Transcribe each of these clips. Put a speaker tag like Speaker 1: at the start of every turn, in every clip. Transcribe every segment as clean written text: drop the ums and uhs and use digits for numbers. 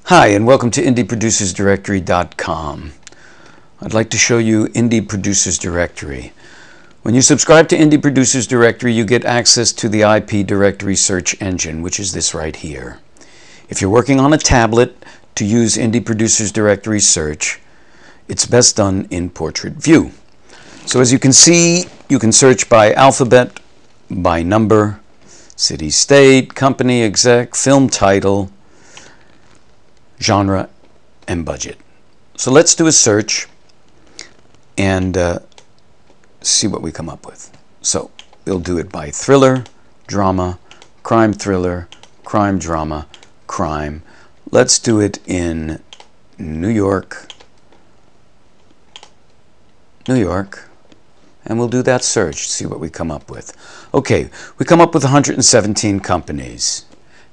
Speaker 1: Hi, and welcome to IndieProducersDirectory.com. I'd like to show you Indie Producers Directory. When you subscribe to Indie Producers Directory, you get access to the IP Directory Search Engine, which is this right here. If you're working on a tablet to use Indie Producers Directory Search, it's best done in portrait view. So as you can see, you can search by alphabet, by number, city, state, company, exec, film title, genre, and budget. So let's do a search and see what we come up with. So we'll do it by thriller, drama, crime thriller, crime drama, crime. Let's do it in New York, and we'll do that search, see what we come up with. Okay, we come up with 117 companies.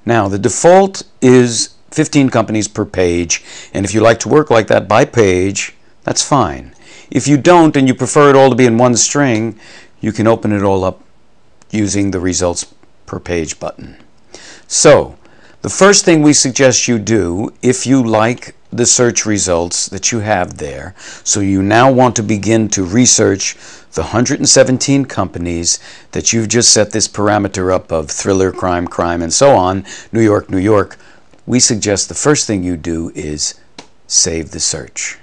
Speaker 1: Now the default is 15 companies per page, and if you like to work like that by page, that's fine. If you don't and you prefer it all to be in one string, you can open it all up using the results per page button. So the first thing we suggest you do, if you like the search results that you have there, so you now want to begin to research the 117 companies that you've just set this parameter up of thriller, crime, crime, and so on, New York, we suggest the first thing you do is save the search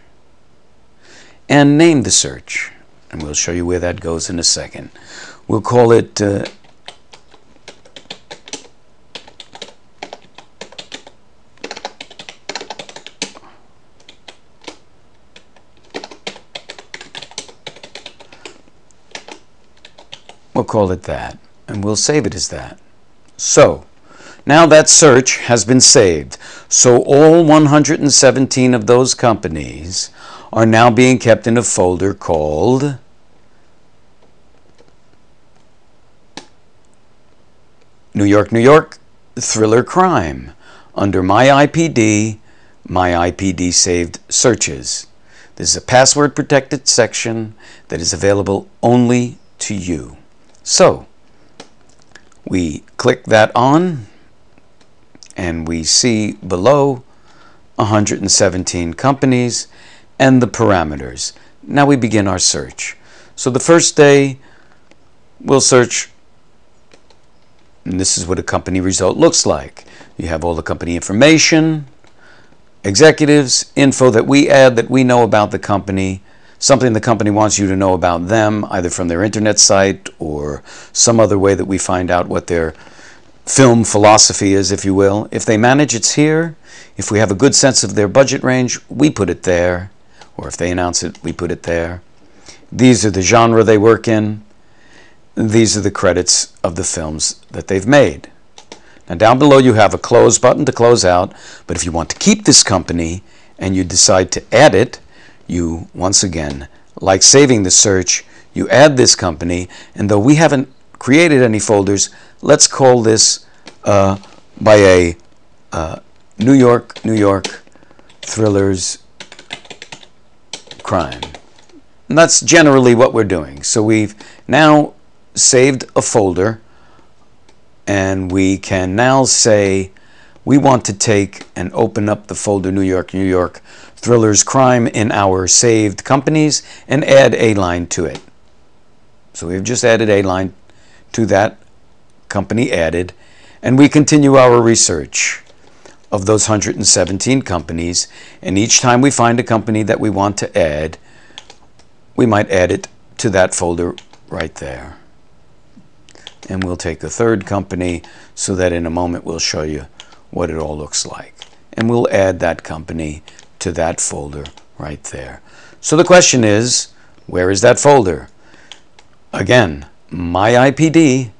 Speaker 1: and name the search, and we'll show you where that goes in a second. We'll call it that, and we'll save it as that. So now that search has been saved. So all 117 of those companies are now being kept in a folder called New York, Thriller Crime under My IPD saved searches. This is a password protected section that is available only to you. So we click that on, and we see below 117 companies and the parameters. Now we begin our search. So the first day we'll search, and this is what a company result looks like. You have all the company information, executives, info that we add that we know about the company, something the company wants you to know about them, either from their internet site or some other way that we find out what their film philosophy is, if you will. If they manage, it's here. If we have a good sense of their budget range, we put it there. Or if they announce it, we put it there. These are the genre they work in. These are the credits of the films that they've made. Now down below you have a close button to close out, but if you want to keep this company and you decide to add it, you, once again, like saving the search, you add this company, and though we haven't created any folders, let's call this by a New York, Thrillers, Crime. And that's generally what we're doing. So we've now saved a folder, and we can now say we want to take and open up the folder New York, Thrillers, Crime in our saved companies and add a line to it. So we've just added a line to that company added, and we continue our research of those 117 companies, and each time we find a company that we want to add, we might add it to that folder right there. And we'll take a third company so that in a moment we'll show you what it all looks like, and we'll add that company to that folder right there. So the question is, where is that folder? Again, My IPD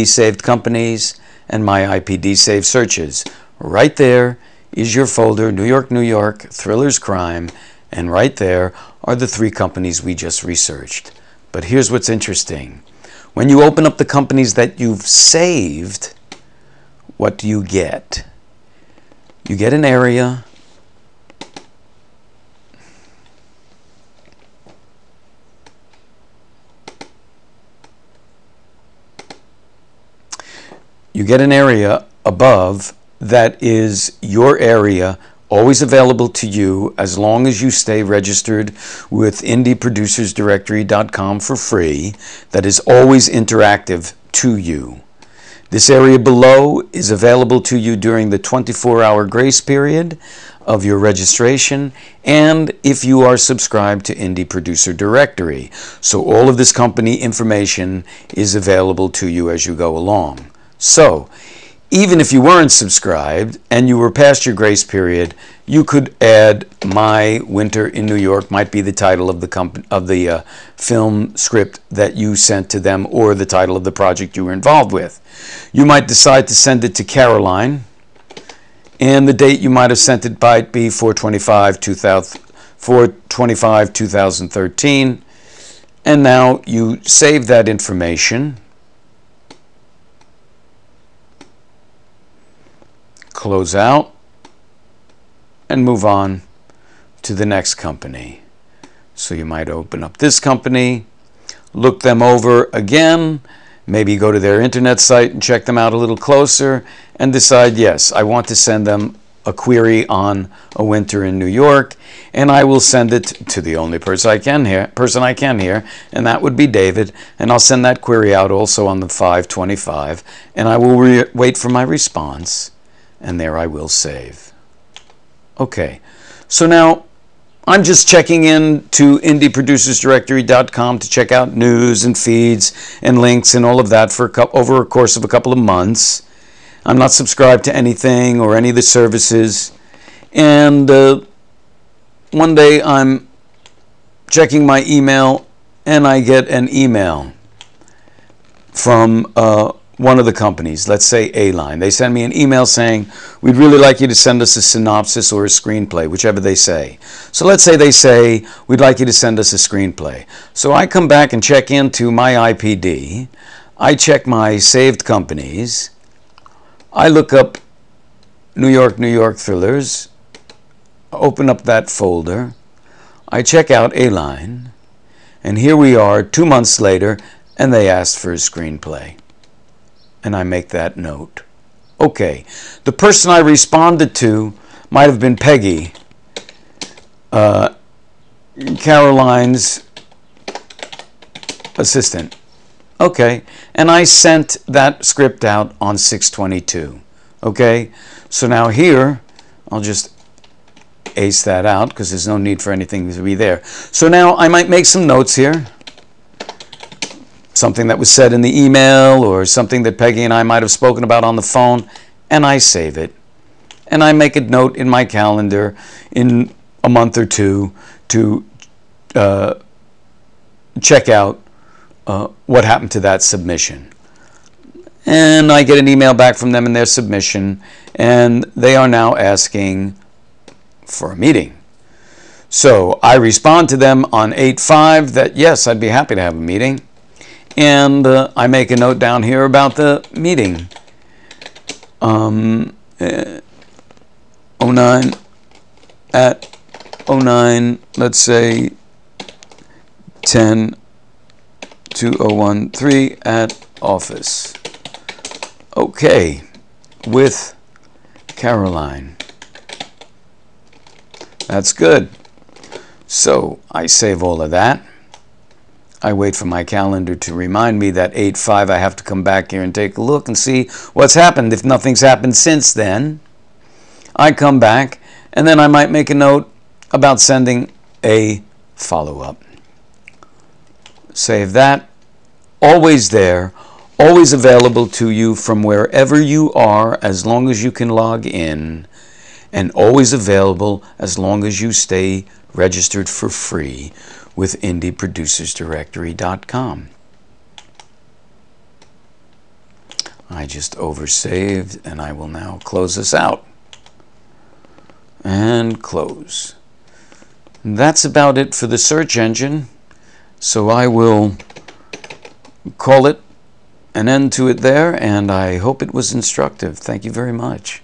Speaker 1: saved companies, and My IPD saved searches. Right there is your folder, New York, Thrillers, Crime, and right there are the three companies we just researched. But here's what's interesting. When you open up the companies that you've saved, what do you get? You get an area. You get an area above that is your area, always available to you as long as you stay registered with indieproducersdirectory.com for free, that is always interactive to you. This area below is available to you during the 24-hour grace period of your registration and if you are subscribed to Indie Producer Directory. So all of this company information is available to you as you go along. So even if you weren't subscribed and you were past your grace period, you could add My Winter in New York, might be the title of the film script that you sent to them or the title of the project you were involved with. You might decide to send it to Caroline, and the date you might have sent it might be 4/25/2013, and now you save that information, close out, and move on to the next company. So you might open up this company, look them over again, maybe go to their internet site and check them out a little closer and decide, yes, I want to send them a query on A Winter in New York, and I will send it to the only person I can here, and that would be David, and I'll send that query out also on the 5/25, and I will wait for my response, and there I will save. Okay, so now I'm just checking in to indieproducersdirectory.com to check out news and feeds and links and all of that for over a course of a couple of months. I'm not subscribed to anything or any of the services. And one day I'm checking my email and I get an email from one of the companies, let's say A-Line. They send me an email saying, we'd really like you to send us a synopsis or a screenplay, whichever they say. So let's say they say, we'd like you to send us a screenplay. So I come back and check into my IPD. I check my saved companies. I look up New York thrillers, open up that folder. I check out A-Line. And here we are 2 months later, and they asked for a screenplay. And I make that note. Okay, the person I responded to might have been Peggy, Caroline's assistant. Okay, and I sent that script out on 6/22. Okay, so now here, I'll just ace that out because there's no need for anything to be there. So now I might make some notes here. Something that was said in the email or something that Peggy and I might have spoken about on the phone, and I save it. And I make a note in my calendar in a month or two to check out what happened to that submission. And I get an email back from them in their submission, and they are now asking for a meeting. So I respond to them on 8/5 that yes, I'd be happy to have a meeting. And I make a note down here about the meeting. 09 at 09, let's say 10/2013 at office. Okay, with Caroline. That's good. So I save all of that. I wait for my calendar to remind me that 8/5 I have to come back here and take a look and see what's happened. If nothing's happened since then, I come back and then I might make a note about sending a follow-up. Save that. Always there, always available to you from wherever you are as long as you can log in, and always available as long as you stay registered for free with indieproducersdirectory.com. I just oversaved, and I will now close this out. And close. That's about it for the search engine. So I will call it an end to it there, and I hope it was instructive. Thank you very much.